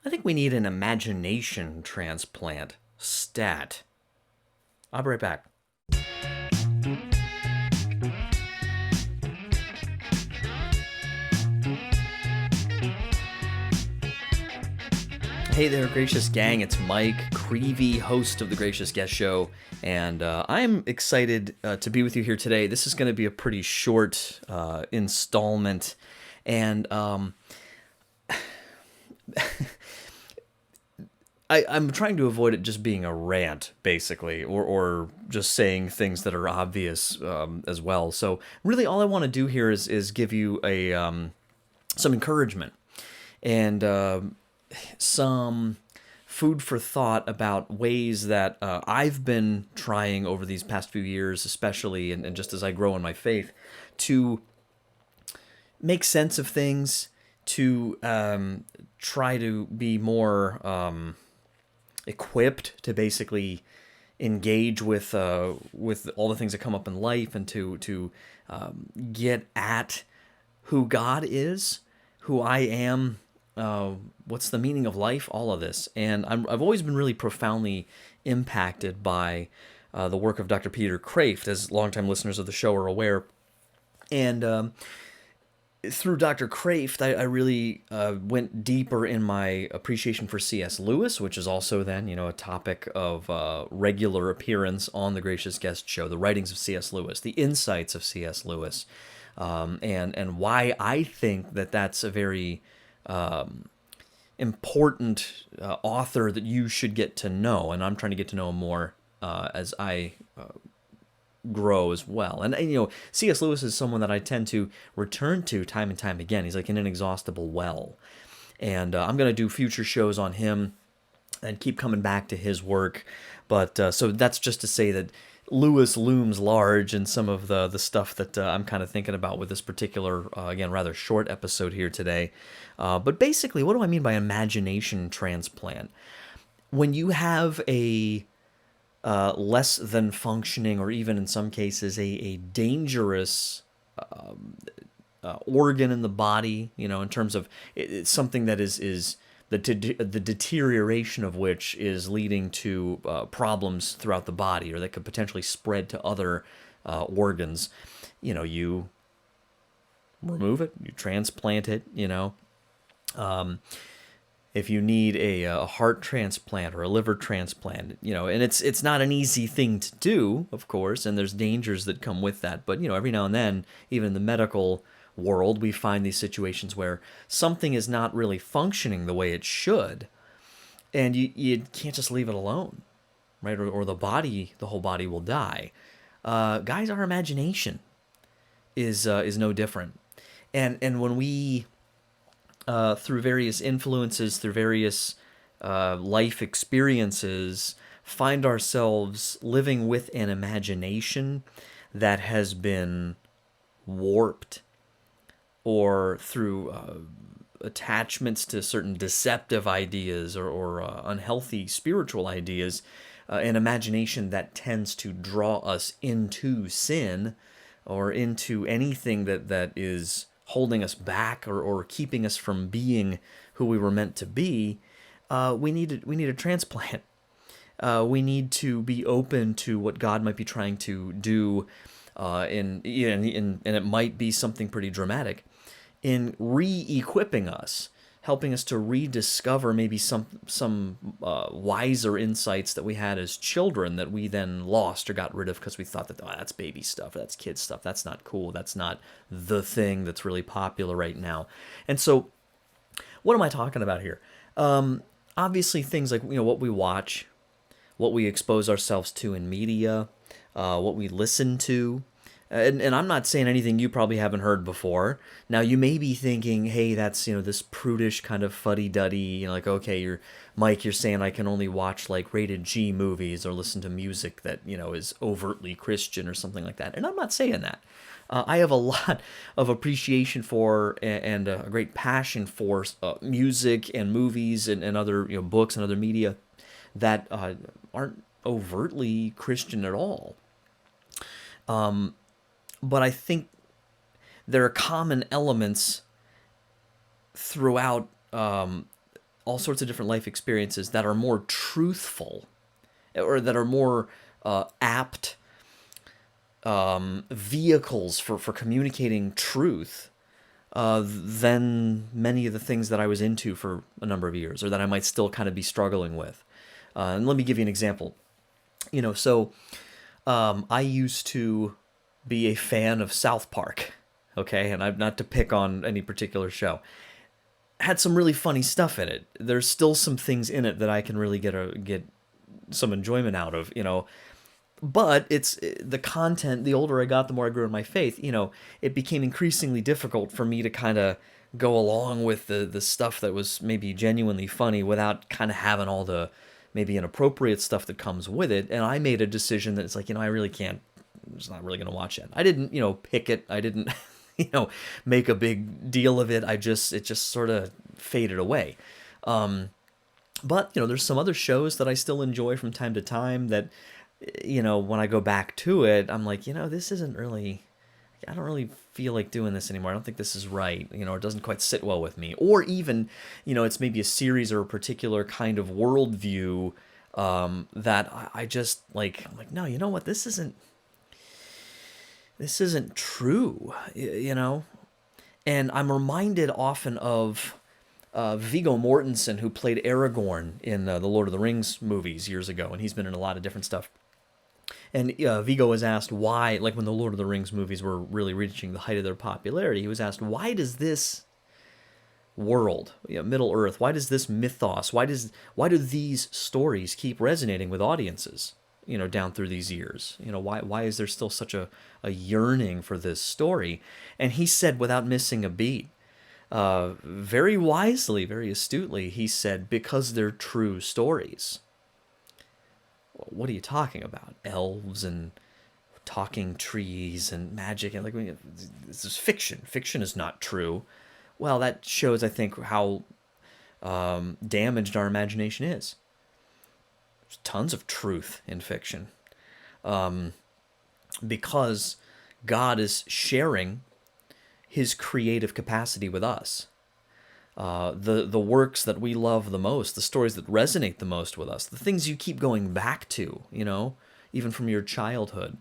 I think we need an imagination transplant. Stat. I'll be right back. Hey there, Gracious Gang. It's Mike Creevy, host of the Gracious Guest Show, and I'm excited to be with you here today. This is going to be a pretty short installment, and I'm trying to avoid it just being a rant, basically, or just saying things that are obvious as well. So, really, all I want to do here is give you a some encouragement and some food for thought about ways that I've been trying over these past few years, especially, and just as I grow in my faith, to make sense of things, to try to be more equipped to basically engage with all the things that come up in life, and to get at who God is, who I am, what's the meaning of life, all of this. And I've always been really profoundly impacted by the work of Dr. Peter Kraft, as longtime listeners of the show are aware. And through Dr. Kraft, I really went deeper in my appreciation for C.S. Lewis, which is also then, a topic of regular appearance on the Gracious Guest Show, the writings of C.S. Lewis, the insights of C.S. Lewis, and why I think that that's a very important author that you should get to know. And I'm trying to get to know him more as I grow as well. And C.S. Lewis is someone that I tend to return to time and time again. He's like an inexhaustible well. And I'm going to do future shows on him and keep coming back to his work. But so that's just to say that Lewis looms large in some of the stuff that I'm kind of thinking about with this particular, again, rather short episode here today. But basically, what do I mean by imagination transplant? When you have a less than functioning, or even in some cases a dangerous organ in the body, in terms of it's something that is the deterioration of which is leading to problems throughout the body, or that could potentially spread to other organs. You remove it, you transplant it. If you need a heart transplant or a liver transplant, and it's not an easy thing to do, of course, and there's dangers that come with that. But every now and then, even in the medical world, we find these situations where something is not really functioning the way it should, and you can't just leave it alone, right? Or the whole body will die. Guys, our imagination is no different, and when we through various influences, through various life experiences, find ourselves living with an imagination that has been warped, or through attachments to certain deceptive ideas, or unhealthy spiritual ideas, an imagination that tends to draw us into sin, or into anything that is holding us back, or keeping us from being who we were meant to be. We need a transplant. We need to be open to what God might be trying to do, and it might be something pretty dramatic, in re-equipping us, helping us to rediscover maybe some wiser insights that we had as children that we then lost or got rid of because we thought that, that's baby stuff, that's kid stuff, that's not cool, that's not the thing that's really popular right now. And so, what am I talking about here? Obviously, things like what we watch, what we expose ourselves to in media, what we listen to. And I'm not saying anything you probably haven't heard before. Now, you may be thinking, hey, that's, this prudish kind of fuddy-duddy, like, okay, you're saying I can only watch, like, rated G movies or listen to music that, is overtly Christian or something like that. And I'm not saying that. I have a lot of appreciation for and a great passion for music and movies and other, books and other media that aren't overtly Christian at all. But I think there are common elements throughout a all sorts of different life experiences that are more truthful, or that are more apt vehicles for communicating truth than many of the things that I was into for a number of years, or that I might still kind of be struggling with. And let me give you an example. I used to be a fan of South Park, okay? And I'm not to pick on any particular show. Had some really funny stuff in it. There's still some things in it that I can really get some enjoyment out of, But it's the content. The older I got, the more I grew in my faith. It became increasingly difficult for me to kind of go along with the stuff that was maybe genuinely funny without kind of having all the maybe inappropriate stuff that comes with it. And I made a decision that it's like, I really can't. I'm just not really going to watch it. I didn't, pick it. I didn't, make a big deal of it. It just sort of faded away. But there's some other shows that I still enjoy from time to time that, when I go back to it, I'm like, this isn't really, I don't really feel like doing this anymore. I don't think this is right. It doesn't quite sit well with me. Or even, it's maybe a series or a particular kind of worldview that I just like, I'm like, no, you know what? This isn't true, And I'm reminded often of Viggo Mortensen, who played Aragorn in the Lord of the Rings movies years ago, and he's been in a lot of different stuff. And Viggo was asked why, like when the Lord of the Rings movies were really reaching the height of their popularity, he was asked, why does this world, Middle Earth, why does this mythos, why do these stories keep resonating with audiences, down through these years? Why is there still such a yearning for this story? And he said, without missing a beat, very wisely, very astutely, he said, because they're true stories. What are you talking about? Elves and talking trees and magic and this is fiction. Fiction is not true. Well, that shows, I think, how damaged our imagination is. There's tons of truth in fiction, because God is sharing his creative capacity with us. The works that we love the most, the stories that resonate the most with us, the things you keep going back to, even from your childhood,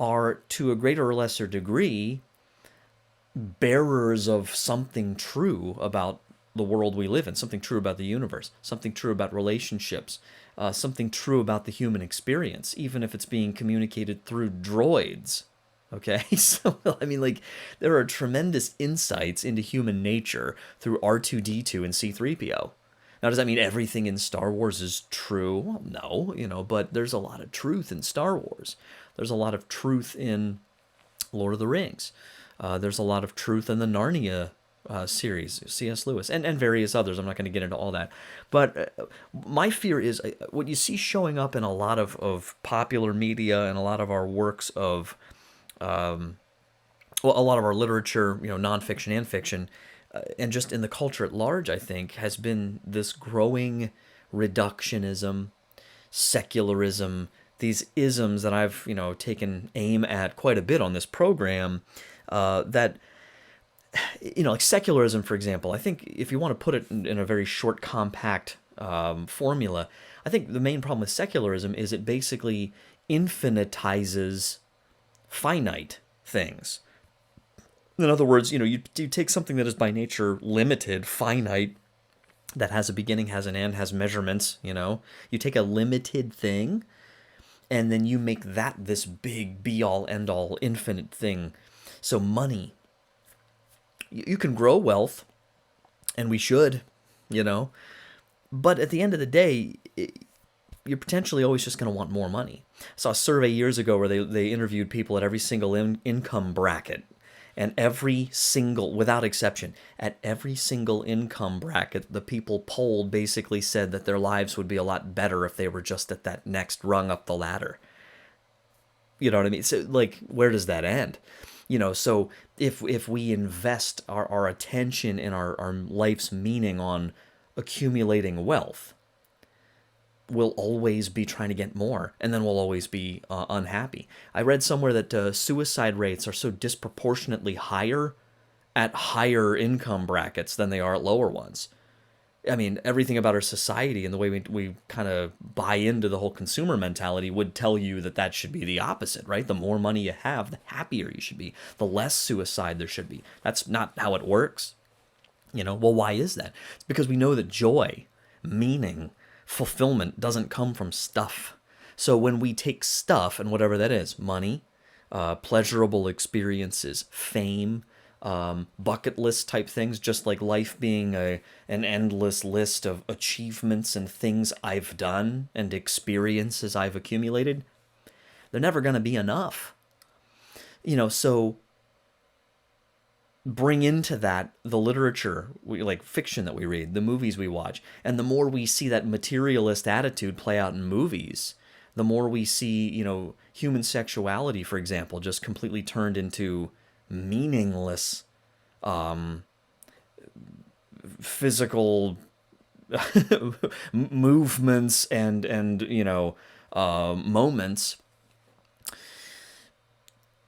are to a greater or lesser degree bearers of something true about the world we live in, something true about the universe, something true about relationships, something true about the human experience, even if it's being communicated through droids. Okay, so there are tremendous insights into human nature through R2D2 and C3PO. Now, does that mean everything in Star Wars is true? Well, no, but there's a lot of truth in Star Wars. There's a lot of truth in Lord of the Rings. There's a lot of truth in the Narnia series, C.S. Lewis, and various others. I'm not going to get into all that. But my fear is what you see showing up in a lot of popular media and a lot of our works of a lot of our literature, nonfiction and fiction, and just in the culture at large, I think, has been this growing reductionism, secularism, these isms that I've, taken aim at quite a bit on this program, that, like secularism, for example. I think if you want to put it in a very short, compact formula, I think the main problem with secularism is it basically infinitizes finite things. In other words, you take something that is by nature limited, finite, that has a beginning, has an end, has measurements, you take a limited thing and then you make that this big be-all, end-all, infinite thing. So money, you can grow wealth, and we should, but at the end of the day, you're potentially always just going to want more money. I saw a survey years ago where they interviewed people at every single income bracket, and every single, without exception, at every single income bracket, the people polled basically said that their lives would be a lot better if they were just at that next rung up the ladder. You know what I mean? So, where does that end? So if we invest our attention and our life's meaning on accumulating wealth, we'll always be trying to get more, and then we'll always be unhappy. I read somewhere that suicide rates are so disproportionately higher at higher income brackets than they are at lower ones. I mean, everything about our society and the way we kind of buy into the whole consumer mentality would tell you that that should be the opposite, right? The more money you have, the happier you should be, the less suicide there should be. That's not how it works. Well, why is that? It's because we know that joy, meaning, fulfillment doesn't come from stuff. So when we take stuff, and whatever that is, money, pleasurable experiences, fame, bucket list type things, just like life being an endless list of achievements and things I've done and experiences I've accumulated, they're never going to be enough. So bring into that the literature, like fiction that we read, the movies we watch. And the more we see that materialist attitude play out in movies, the more we see, human sexuality, for example, just completely turned into meaningless physical movements and moments.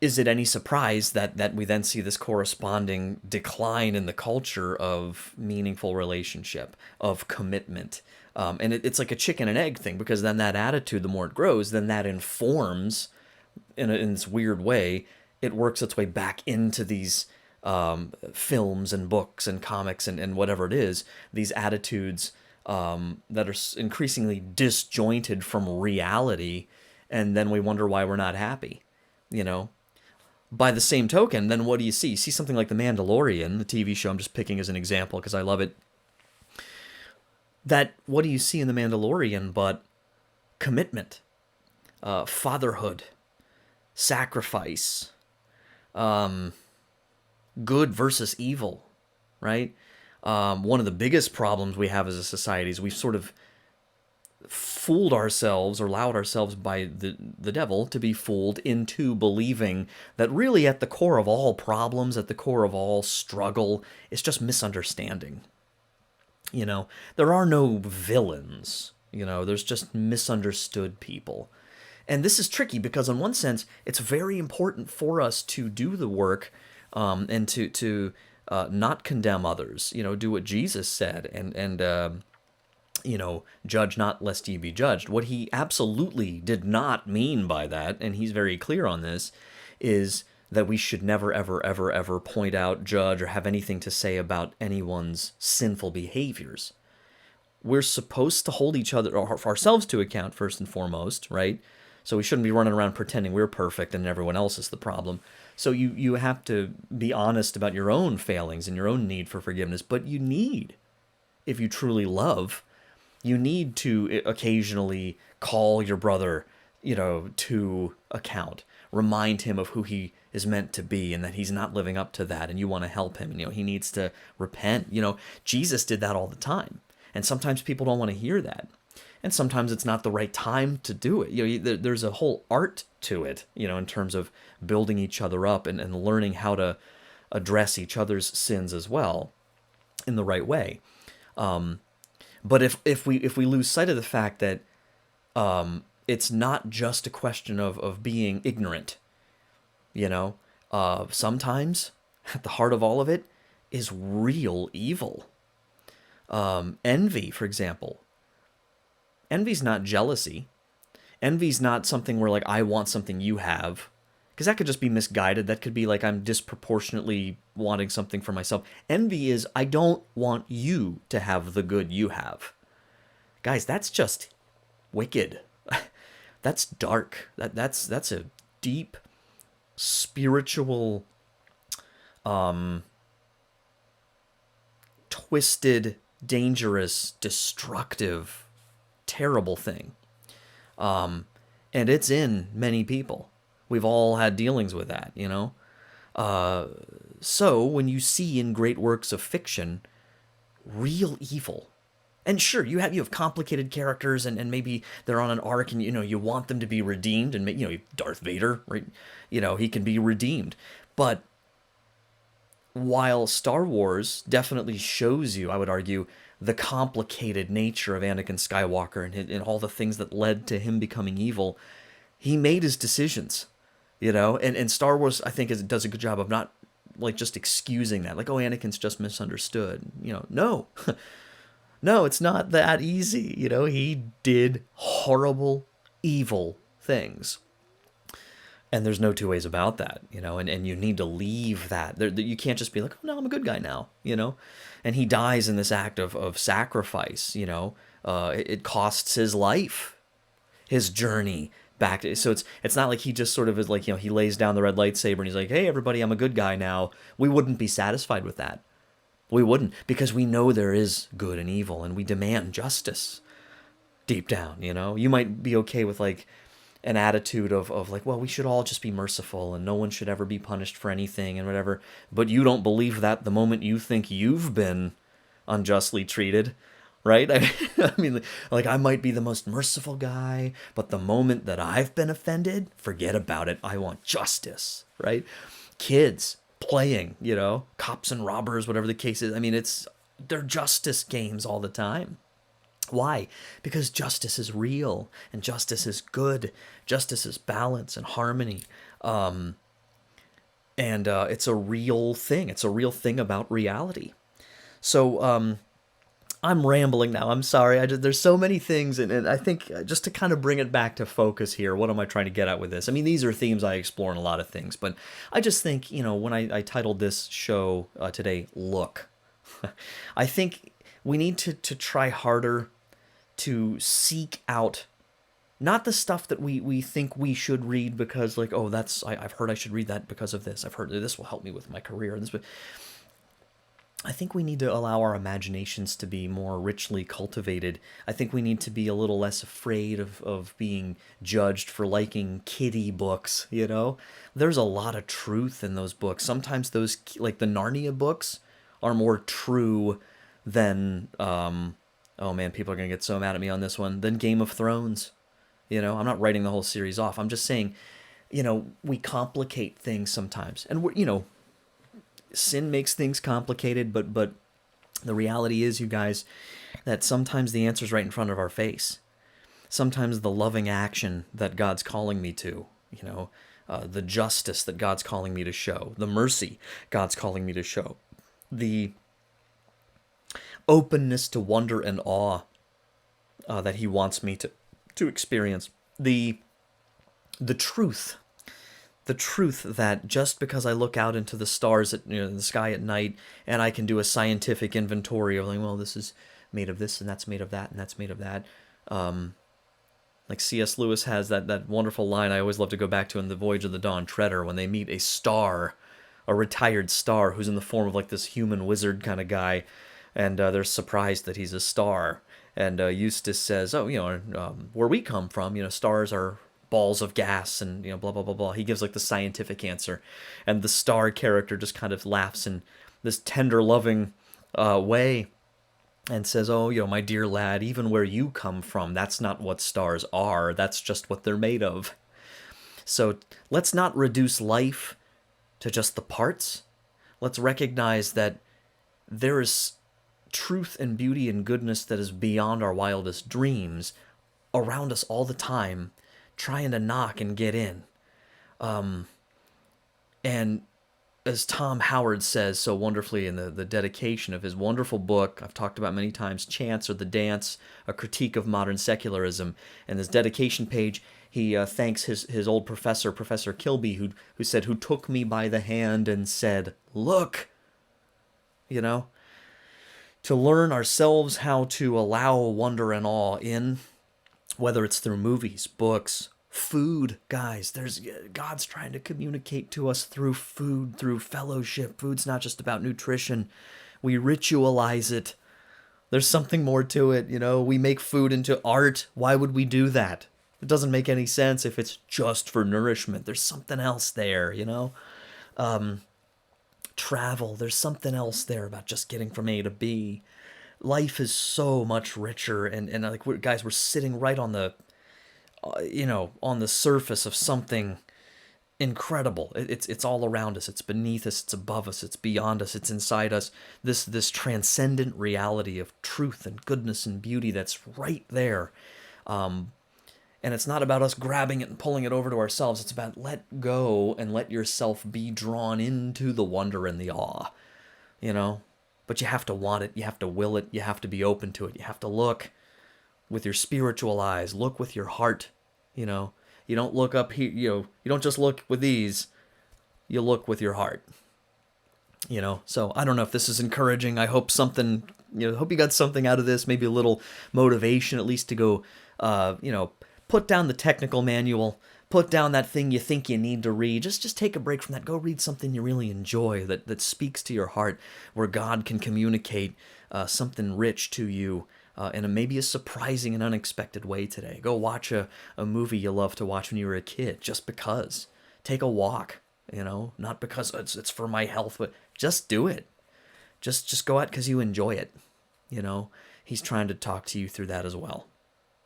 Is it any surprise that we then see this corresponding decline in the culture of meaningful relationship, of commitment? And it's like a chicken and egg thing, because then that attitude, the more it grows, then that informs, in this weird way, it works its way back into these films and books and comics and whatever it is, these attitudes that are increasingly disjointed from reality, and then we wonder why we're not happy, By the same token, then what do you see? You see something like The Mandalorian, the TV show I'm just picking as an example because I love it. What do you see in The Mandalorian but commitment, fatherhood, sacrifice, good versus evil, right? One of the biggest problems we have as a society is we've sort of fooled ourselves or allowed ourselves by the devil to be fooled into believing that really at the core of all problems, at the core of all struggle, it's just misunderstanding. There are no villains, there's just misunderstood people. And this is tricky because in one sense, it's very important for us to do the work and to not condemn others, do what Jesus said and judge not lest ye be judged. What he absolutely did not mean by that, and he's very clear on this, is that we should never, ever, ever, ever point out, judge, or have anything to say about anyone's sinful behaviors. We're supposed to hold each other, or ourselves to account first and foremost, right? So we shouldn't be running around pretending we're perfect and everyone else is the problem. So you have to be honest about your own failings and your own need for forgiveness, but you need, if you truly love, you need to occasionally call your brother, to account. Remind him of who he is meant to be and that he's not living up to that, and you want to help him. And, he needs to repent. Jesus did that all the time. And sometimes people don't want to hear that. And sometimes it's not the right time to do it. There's a whole art to it, in terms of building each other up and learning how to address each other's sins as well in the right way. But if we lose sight of the fact that it's not just a question of being ignorant, sometimes at the heart of all of it is real evil. Envy, for example. Envy's not jealousy. Envy's not something where, like, I want something you have. Because that could just be misguided. That could be like I'm disproportionately wanting something for myself. Envy is, I don't want you to have the good you have. Guys, that's just wicked. That's dark. That's a deep, spiritual, twisted, dangerous, destructive, terrible thing. And it's in many people. We've all had dealings with that, So when you see in great works of fiction real evil, and sure, you have complicated characters and maybe they're on an arc and you want them to be redeemed, and Darth Vader, right? He can be redeemed. But while Star Wars definitely shows you, I would argue, the complicated nature of Anakin Skywalker and all the things that led to him becoming evil, he made his decisions, and Star Wars, I think, does a good job of not like just excusing that, like, oh, Anakin's just misunderstood, no. No, it's not that easy. He did horrible, evil things. And there's no two ways about that, and you need to leave that. You can't just be like, oh, no, I'm a good guy now, And he dies in this act of sacrifice, it costs his life, his journey back to, so it's not like he just sort of is like, he lays down the red lightsaber and he's like, hey, everybody, I'm a good guy now. We wouldn't be satisfied with that. We wouldn't, because we know there is good and evil, and we demand justice deep down, You might be okay with like an attitude of like, well, we should all just be merciful and no one should ever be punished for anything and whatever. But you don't believe that the moment you think you've been unjustly treated, right? I mean, like, I might be the most merciful guy, but the moment that I've been offended, forget about it. I want justice, right? Kids playing, cops and robbers, whatever the case is. I mean, they're justice games all the time. Why? Because justice is real, and justice is good. Justice is balance and harmony. And it's a real thing. It's a real thing about reality. So I'm rambling now. I'm sorry. There's so many things, and I think just to kind of bring it back to focus here, what am I trying to get at with this? I mean, these are themes I explore in a lot of things, but I just think, when I titled this show today, Look, I think we need to try harder to seek out not the stuff that we think we should read because, like, oh, I've heard I should read that because of this. I've heard that this will help me with my career. And this, but I think we need to allow our imaginations to be more richly cultivated. I think we need to be a little less afraid of being judged for liking kiddie books, There's a lot of truth in those books. Sometimes those, like the Narnia books, are more true than oh man, people are going to get so mad at me on this one, than Game of Thrones. I'm not writing the whole series off. I'm just saying, we complicate things sometimes. And, sin makes things complicated, but the reality is, you guys, that sometimes the answer's right in front of our face. Sometimes the loving action that God's calling me to, the justice that God's calling me to show, the mercy God's calling me to show, the openness to wonder and awe that he wants me to experience, the truth that just because I look out into the stars at the sky at night and I can do a scientific inventory of like, well, this is made of this and that's made of that and that's made of that. Like C.S. Lewis has that wonderful line I always love to go back to in The Voyage of the Dawn Treader, when they meet a star, a retired star who's in the form of like this human wizard kind of guy, and they're surprised that he's a star. And Eustace says, oh, where we come from, stars are balls of gas and, blah, blah, blah, blah. He gives like the scientific answer. And the star character just kind of laughs in this tender, loving way and says, oh, my dear lad, even where you come from, that's not what stars are. That's just what they're made of. So let's not reduce life to just the parts. Let's recognize that there is truth and beauty and goodness that is beyond our wildest dreams around us all the time, trying to knock and get in. And as Tom Howard says so wonderfully in the dedication of his wonderful book, I've talked about many times, Chance or the Dance, A Critique of Modern Secularism, and this dedication page, he thanks his old professor, Professor Kilby, who said, who took me by the hand and said, look, to learn ourselves how to allow wonder and awe in, whether it's through movies, books, food, guys. God's trying to communicate to us through food, through fellowship. Food's not just about nutrition. We ritualize it. There's something more to it, We make food into art. Why would we do that? It doesn't make any sense if it's just for nourishment. There's something else there, Travel, there's something else there about just getting from A to B. Life is so much richer, and like, guys, we're sitting right on the on the surface of something incredible. It's all around us, it's beneath us, it's above us, it's beyond us, it's inside us. This transcendent reality of truth and goodness and beauty that's right there. And it's not about us grabbing it and pulling it over to ourselves. It's about let go and let yourself be drawn into the wonder and the awe, but you have to want it, you have to will it, you have to be open to it, you have to look with your spiritual eyes, look with your heart, you know. You don't look up here, you know, you don't just look with these, you look with your heart. You know, so I don't know if this is encouraging. I hope something, you know, hope you got something out of this, maybe a little motivation at least to go, you know, put down the technical manual, put down that thing you think you need to read. Just take a break from that. Go read something you really enjoy that speaks to your heart, where God can communicate something rich to you in maybe a surprising and unexpected way today. Go watch a movie you loved to watch when you were a kid, just because. Take a walk. You know, not because it's for my health, but just do it. Just go out because you enjoy it. You know, he's trying to talk to you through that as well.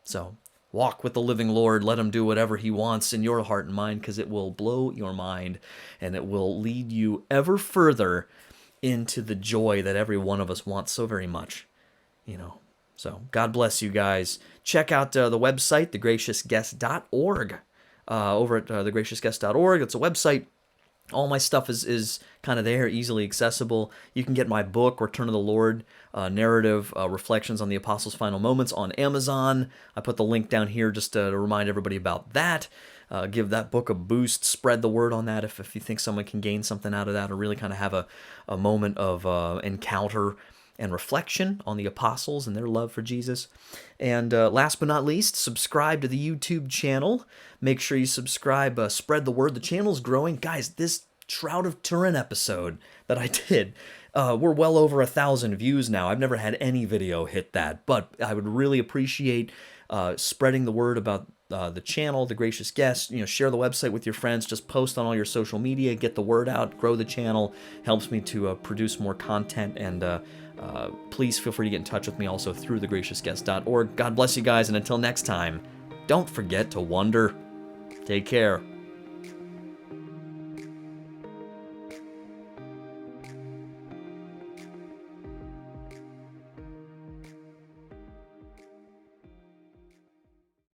So walk with the living Lord. Let him do whatever he wants in your heart and mind, because it will blow your mind and it will lead you ever further into the joy that every one of us wants so very much. You know, so God bless you guys. Check out the website, thegraciousguest.org. Over at thegraciousguest.org. It's a website. All my stuff is kind of there, easily accessible. You can get my book, Return of the Lord, narrative reflections on the Apostles' final moments, on Amazon. I put the link down here just to remind everybody about that. Give that book a boost. Spread the word on that if you think someone can gain something out of that, or really kind of have a moment of encounter and reflection on the apostles and their love for Jesus. And last but not least, subscribe to the YouTube channel. Make sure you subscribe, spread the word. The channel's growing. Guys, this Shroud of Turin episode that I did, we're well over 1,000 views now. I've never had any video hit that, but I would really appreciate spreading the word about the channel, The Gracious Guest. You know, share the website with your friends. Just post on all your social media. Get the word out. Grow the channel. Helps me to produce more content. And please feel free to get in touch with me also through thegraciousguest.org. God bless you guys, and until next time, don't forget to wonder. Take care.